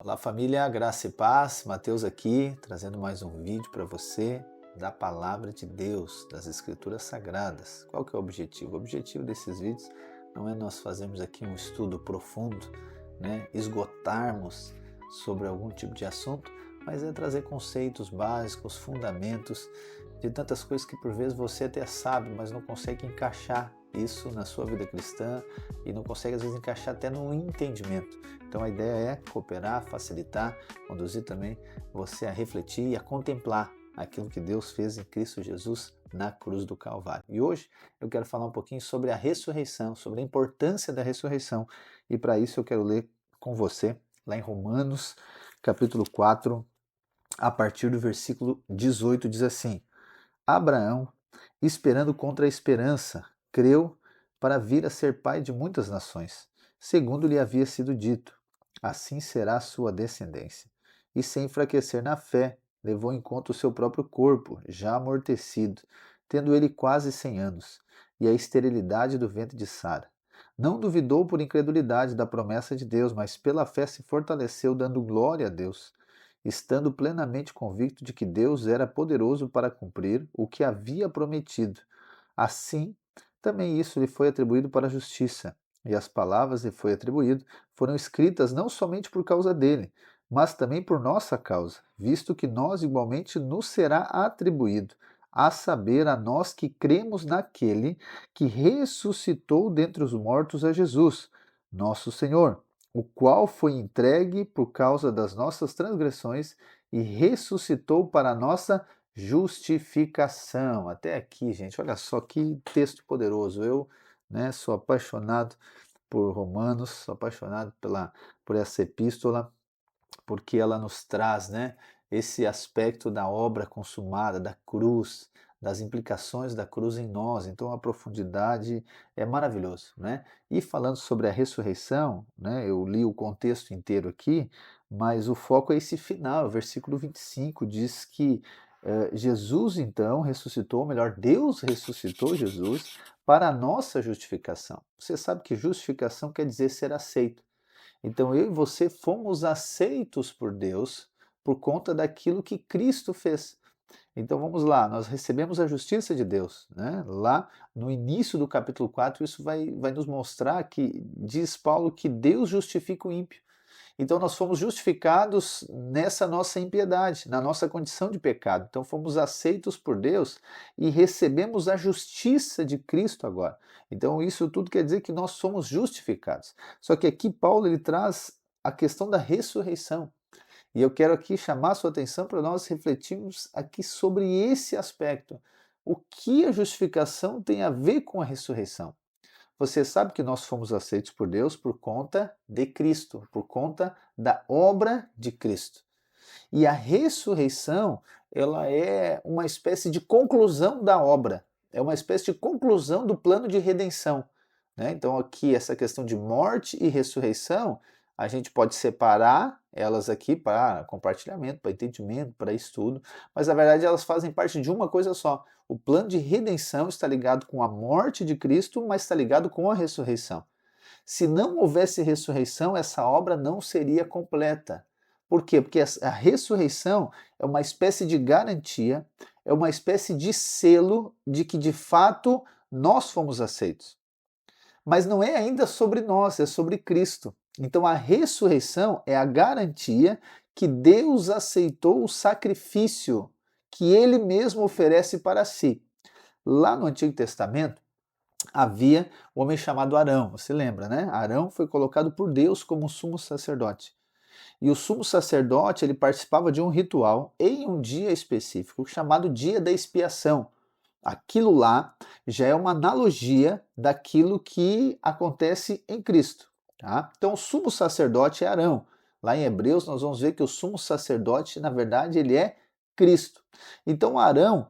Olá família, graça e paz, Mateus aqui, trazendo mais um vídeo para você da Palavra de Deus, das Escrituras Sagradas. Qual que é o objetivo? O objetivo desses vídeos não é nós fazermos aqui um estudo profundo, esgotarmos sobre algum tipo de assunto, mas é trazer conceitos básicos, fundamentos de tantas coisas que por vezes você até sabe, mas não consegue encaixar isso na sua vida cristã e não consegue às vezes encaixar até no entendimento. Então a ideia é cooperar, facilitar, conduzir também você a refletir e a contemplar aquilo que Deus fez em Cristo Jesus na cruz do Calvário. E hoje eu quero falar um pouquinho sobre a ressurreição, sobre a importância da ressurreição. E para isso eu quero ler com você lá em Romanos, capítulo 4, a partir do versículo 18, diz assim: Abraão, esperando contra a esperança, creu para vir a ser pai de muitas nações, segundo lhe havia sido dito: assim será a sua descendência. E sem enfraquecer na fé, levou em conta o seu próprio corpo, já amortecido, tendo ele quase 100 anos, e a esterilidade do ventre de Sara. Não duvidou por incredulidade da promessa de Deus, mas pela fé se fortaleceu, dando glória a Deus, estando plenamente convicto de que Deus era poderoso para cumprir o que havia prometido. Assim, também isso lhe foi atribuído para a justiça, e as palavras lhe foi atribuído foram escritas não somente por causa dele, mas também por nossa causa, visto que nós igualmente nos será atribuído, a saber, a nós que cremos naquele que ressuscitou dentre os mortos a Jesus, nosso Senhor, o qual foi entregue por causa das nossas transgressões e ressuscitou para a nossa justificação. Até aqui, gente, olha só que texto poderoso. Eu, sou apaixonado por Romanos, sou apaixonado por essa epístola, porque ela nos traz, esse aspecto da obra consumada, da cruz, das implicações da cruz em nós. Então a profundidade é maravilhoso, E falando sobre a ressurreição, eu li o contexto inteiro aqui, mas o foco é esse final, o versículo 25 diz que Jesus então ressuscitou, ou melhor, Deus ressuscitou Jesus para a nossa justificação. Você sabe que justificação quer dizer ser aceito. Então eu e você fomos aceitos por Deus por conta daquilo que Cristo fez. Então vamos lá, nós recebemos a justiça de Deus. Lá no início do capítulo 4, isso vai nos mostrar que, diz Paulo, que Deus justifica o ímpio. Então nós fomos justificados nessa nossa impiedade, na nossa condição de pecado. Então fomos aceitos por Deus e recebemos a justiça de Cristo agora. Então isso tudo quer dizer que nós somos justificados. Só que aqui Paulo ele traz a questão da ressurreição. E eu quero aqui chamar a sua atenção para nós refletirmos aqui sobre esse aspecto. O que a justificação tem a ver com a ressurreição? Você sabe que nós fomos aceitos por Deus por conta de Cristo, por conta da obra de Cristo. E a ressurreição, ela é uma espécie de conclusão da obra, é uma espécie de conclusão do plano de redenção. Então, aqui, essa questão de morte e ressurreição, a gente pode separar elas aqui para compartilhamento, para entendimento, para estudo, mas na verdade elas fazem parte de uma coisa só. O plano de redenção está ligado com a morte de Cristo, mas está ligado com a ressurreição. Se não houvesse ressurreição, essa obra não seria completa. Por quê? Porque a ressurreição é uma espécie de garantia, é uma espécie de selo de que de fato nós fomos aceitos. Mas não é ainda sobre nós, é sobre Cristo. Então a ressurreição é a garantia que Deus aceitou o sacrifício que ele mesmo oferece para si. Lá no Antigo Testamento havia um homem chamado Arão, você lembra, Arão foi colocado por Deus como sumo sacerdote. E o sumo sacerdote, ele participava de um ritual em um dia específico, chamado Dia da Expiação. Aquilo lá já é uma analogia daquilo que acontece em Cristo. Tá? Então, o sumo sacerdote é Arão. Lá em Hebreus, nós vamos ver que o sumo sacerdote, na verdade, ele é Cristo. Então, Arão,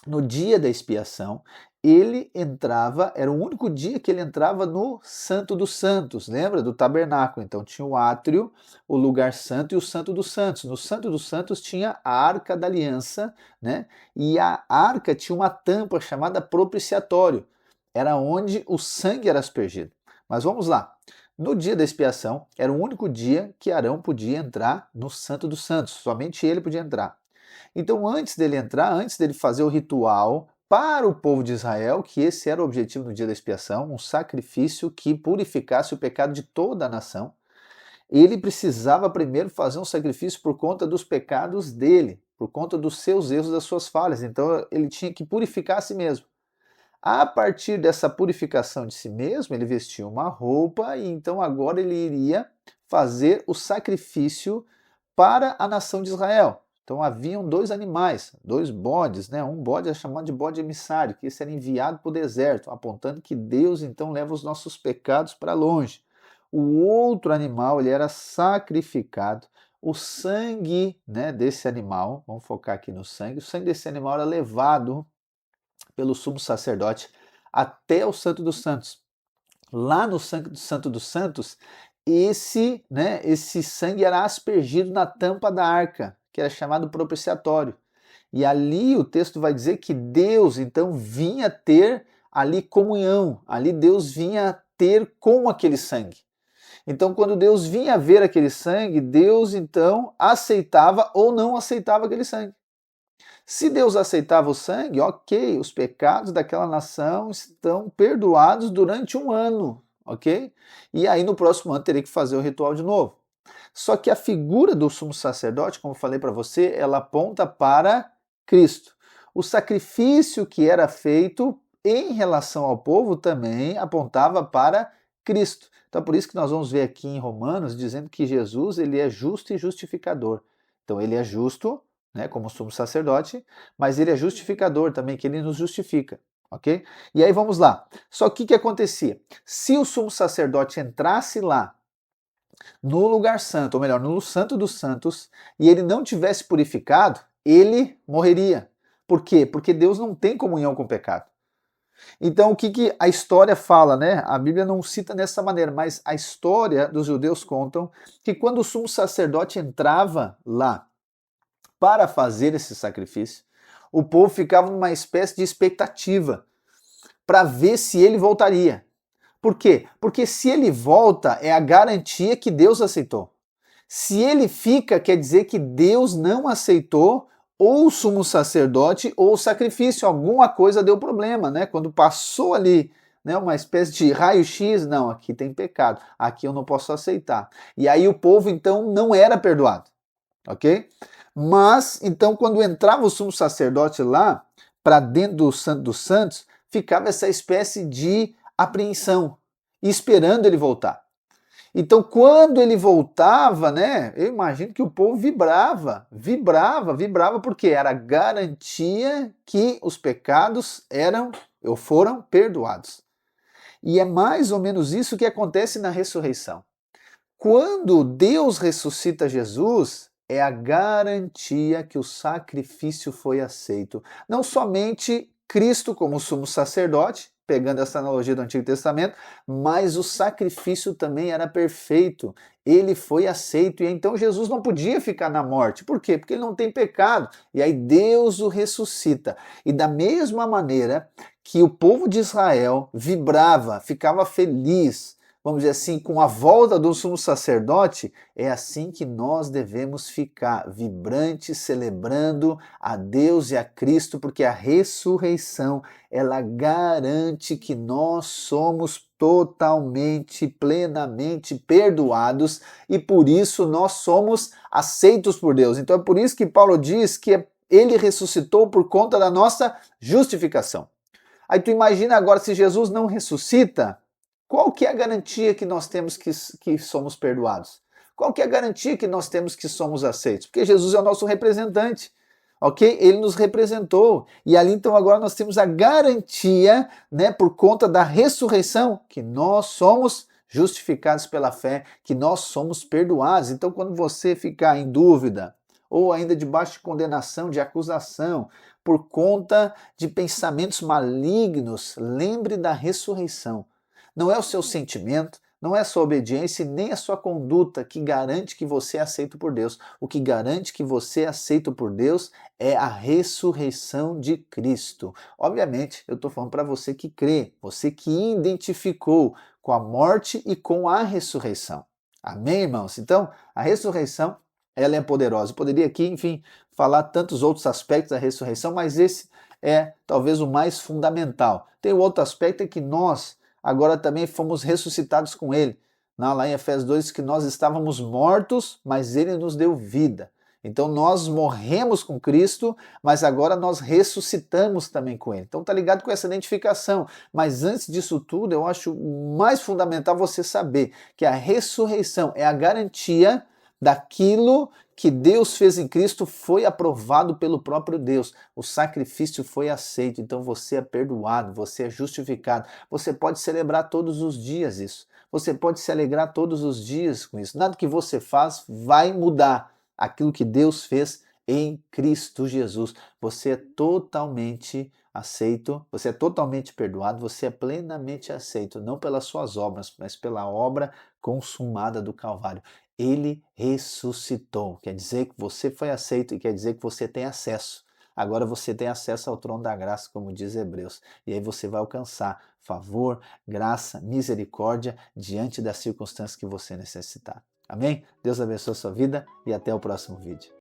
no dia da expiação, ele entrava, era o único dia que ele entrava no Santo dos Santos, lembra do tabernáculo? Então tinha o átrio, o lugar santo e o Santo dos Santos. No Santo dos Santos tinha a Arca da Aliança, E a arca tinha uma tampa chamada propiciatório. Era onde o sangue era aspergido. Mas vamos lá. No dia da expiação, era o único dia que Arão podia entrar no Santo dos Santos, somente ele podia entrar. Então, antes dele entrar, antes dele fazer o ritual para o povo de Israel, que esse era o objetivo no dia da expiação, um sacrifício que purificasse o pecado de toda a nação, ele precisava primeiro fazer um sacrifício por conta dos pecados dele, por conta dos seus erros, das suas falhas. Então, ele tinha que purificar a si mesmo. A partir dessa purificação de si mesmo, ele vestia uma roupa e então agora ele iria fazer o sacrifício para a nação de Israel. Então haviam dois animais, dois bodes, né? Um bode é chamado de bode emissário, que esse era enviado para o deserto, apontando que Deus então leva os nossos pecados para longe. O outro animal, ele era sacrificado. O sangue, né, desse animal, vamos focar aqui no sangue, o sangue desse animal era levado pelo sumo sacerdote até o Santo dos Santos. Lá no Santo dos Santos, esse sangue era aspergido na tampa da arca, que era chamado propiciatório. E ali o texto vai dizer que Deus então vinha ter ali comunhão, ali Deus vinha ter com aquele sangue. Então, quando Deus vinha ver aquele sangue, Deus então aceitava ou não aceitava aquele sangue. Se Deus aceitava o sangue, ok, os pecados daquela nação estão perdoados durante um ano, ok? E aí no próximo ano teria que fazer o ritual de novo. Só que a figura do sumo sacerdote, como eu falei para você, ela aponta para Cristo. O sacrifício que era feito em relação ao povo também apontava para Cristo. Então por isso que nós vamos ver aqui em Romanos dizendo que Jesus ele é justo e justificador. Então ele é justo, né, como sumo sacerdote, mas ele é justificador também, que ele nos justifica, ok? E aí vamos lá. Só que o que acontecia? Se o sumo sacerdote entrasse lá no lugar santo, ou melhor, no Santo dos Santos, e ele não tivesse purificado, ele morreria. Por quê? Porque Deus não tem comunhão com o pecado. Então, o que a história fala, né? A Bíblia não cita dessa maneira, mas a história dos judeus contam que quando o sumo sacerdote entrava lá para fazer esse sacrifício, o povo ficava numa espécie de expectativa para ver se ele voltaria. Por quê? Porque se ele volta, é a garantia que Deus aceitou. Se ele fica, quer dizer que Deus não aceitou ou o sumo sacerdote ou o sacrifício. Alguma coisa deu problema, né? Quando passou ali, né, uma espécie de raio-x, não, aqui tem pecado, aqui eu não posso aceitar. E aí o povo então não era perdoado, ok? Mas, então, quando entrava o sumo sacerdote lá, para dentro do Santo dos Santos, ficava essa espécie de apreensão, esperando ele voltar. Então, quando ele voltava, né, eu imagino que o povo vibrava, porque era garantia que os pecados foram perdoados. E é mais ou menos isso que acontece na ressurreição. Quando Deus ressuscita Jesus, é a garantia que o sacrifício foi aceito. Não somente Cristo como sumo sacerdote, pegando essa analogia do Antigo Testamento, mas o sacrifício também era perfeito. Ele foi aceito e então Jesus não podia ficar na morte. Por quê? Porque ele não tem pecado. E aí Deus o ressuscita. E da mesma maneira que o povo de Israel vibrava, ficava feliz, vamos dizer assim, com a volta do sumo sacerdote, é assim que nós devemos ficar, vibrantes, celebrando a Deus e a Cristo, porque a ressurreição, ela garante que nós somos totalmente, plenamente perdoados e por isso nós somos aceitos por Deus. Então é por isso que Paulo diz que ele ressuscitou por conta da nossa justificação. Aí tu imagina agora se Jesus não ressuscita, qual que é a garantia que nós temos que somos perdoados? Qual que é a garantia que nós temos que somos aceitos? Porque Jesus é o nosso representante, ok? Ele nos representou. E ali então agora nós temos a garantia, né, por conta da ressurreição, que nós somos justificados pela fé, que nós somos perdoados. Então quando você ficar em dúvida, ou ainda debaixo de condenação, de acusação, por conta de pensamentos malignos, lembre da ressurreição. Não é o seu sentimento, não é a sua obediência e nem a sua conduta que garante que você é aceito por Deus. O que garante que você é aceito por Deus é a ressurreição de Cristo. Obviamente, eu estou falando para você que crê, você que identificou com a morte e com a ressurreição. Amém, irmãos? Então, a ressurreição, ela é poderosa. Eu poderia aqui, enfim, falar tantos outros aspectos da ressurreição, mas esse é talvez o mais fundamental. Tem o outro aspecto é que nós agora também fomos ressuscitados com ele. Lá em Efésios 2, que nós estávamos mortos, mas ele nos deu vida. Então nós morremos com Cristo, mas agora nós ressuscitamos também com ele. Então tá ligado com essa identificação. Mas antes disso tudo, eu acho mais fundamental você saber que a ressurreição é a garantia daquilo que Deus fez em Cristo foi aprovado pelo próprio Deus. O sacrifício foi aceito, então você é perdoado, você é justificado. Você pode celebrar todos os dias isso. Você pode se alegrar todos os dias com isso. Nada que você faz vai mudar aquilo que Deus fez em Cristo Jesus. Você é totalmente aceito, você é totalmente perdoado, você é plenamente aceito, não pelas suas obras, mas pela obra consumada do Calvário. Ele ressuscitou, quer dizer que você foi aceito e quer dizer que você tem acesso. Agora você tem acesso ao trono da graça, como diz Hebreus. E aí você vai alcançar favor, graça, misericórdia diante das circunstâncias que você necessitar. Amém? Deus abençoe a sua vida e até o próximo vídeo.